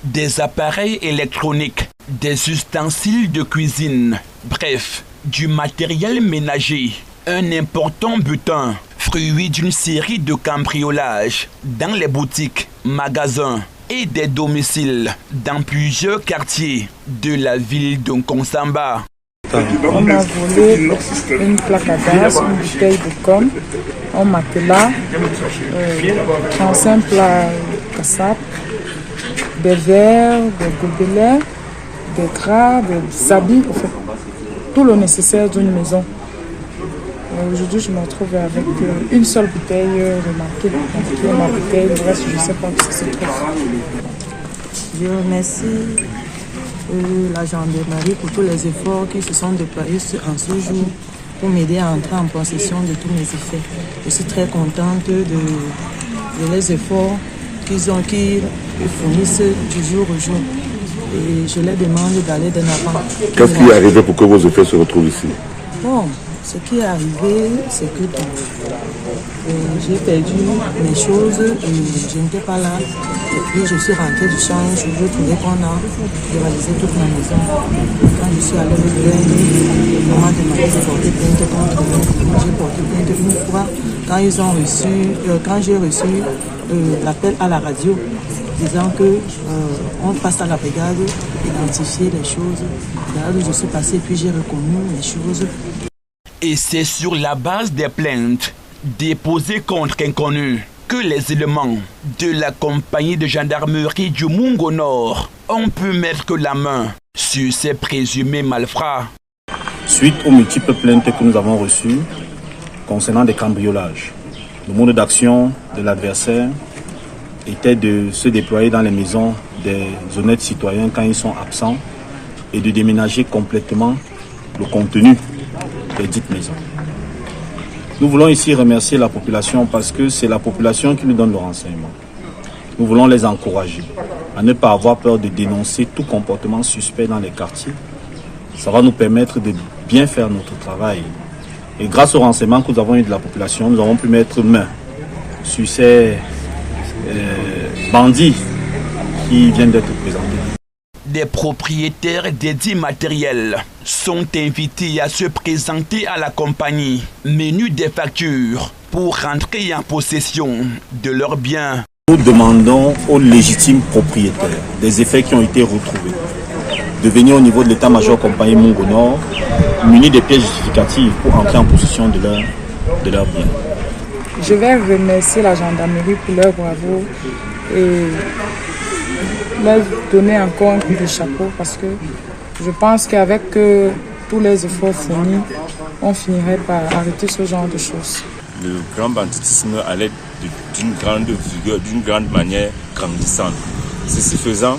Des appareils électroniques, des ustensiles de cuisine, bref, du matériel ménager. Un important butin, fruit d'une série de cambriolages dans les boutiques, magasins et des domiciles dans plusieurs quartiers de la ville de Nkonsamba. On m'a volé une plaque à gaz, une bouteille de com, un matelas, un simple cassap, des verres, des gobelets, des draps, des habits, en fait, tout le nécessaire d'une maison. Aujourd'hui, je me retrouve avec une seule bouteille remarquée, qui est ma bouteille, le reste, je ne sais pas où ça se trouve. Je remercie la gendarmerie pour tous les efforts qui se sont déployés en ce jour pour m'aider à entrer en possession de tous mes effets. Je suis très contente de les efforts qu'ils fournissent du jour au jour. Et je les demande d'aller de l'avant. Qu'est-ce qui est arrivé pour que vos effets se retrouvent ici? Bon, ce qui est arrivé, c'est que j'ai perdu mes choses et je n'étais pas là. Et puis je suis rentrée du champ, je trouvais qu'on a dévalisé toute ma maison. Quand je suis allée au plaindre, on m'a demandé de porter plainte contre eux. J'ai porté plainte une fois quand j'ai reçu l'appel à la radio disant que on passe à la brigade, identifier les choses. Là où je suis passée, puis j'ai reconnu les choses. Et c'est sur la base des plaintes déposées contre inconnus que les éléments de la compagnie de gendarmerie du Mungo Nord ont pu mettre la main sur ces présumés malfrats. Suite aux multiples plaintes que nous avons reçues concernant des cambriolages, le mode d'action de l'adversaire était de se déployer dans les maisons des honnêtes citoyens quand ils sont absents et de déménager complètement le contenu des dites maisons. Nous voulons ici remercier la population parce que c'est la population qui nous donne le renseignement. Nous voulons les encourager à ne pas avoir peur de dénoncer tout comportement suspect dans les quartiers. Ça va nous permettre de bien faire notre travail. Et grâce au renseignement que nous avons eu de la population, nous avons pu mettre main sur ces bandits qui viennent d'être présentés. Des propriétaires des dits matériels sont invités à se présenter à la compagnie, munis des factures, pour rentrer en possession de leurs biens. Nous demandons aux légitimes propriétaires des effets qui ont été retrouvés de venir au niveau de l'état-major compagnie Mungo Nord, munis des pièces justificatives pour entrer en possession de leurs biens. Je vais remercier la gendarmerie pour leur bravo et leur donner encore un coup de chapeau parce que je pense qu'avec tous les efforts fournis, on finirait par arrêter ce genre de choses. Le grand banditisme allait d'une grande vigueur, d'une grande manière grandissante. Ceci faisant,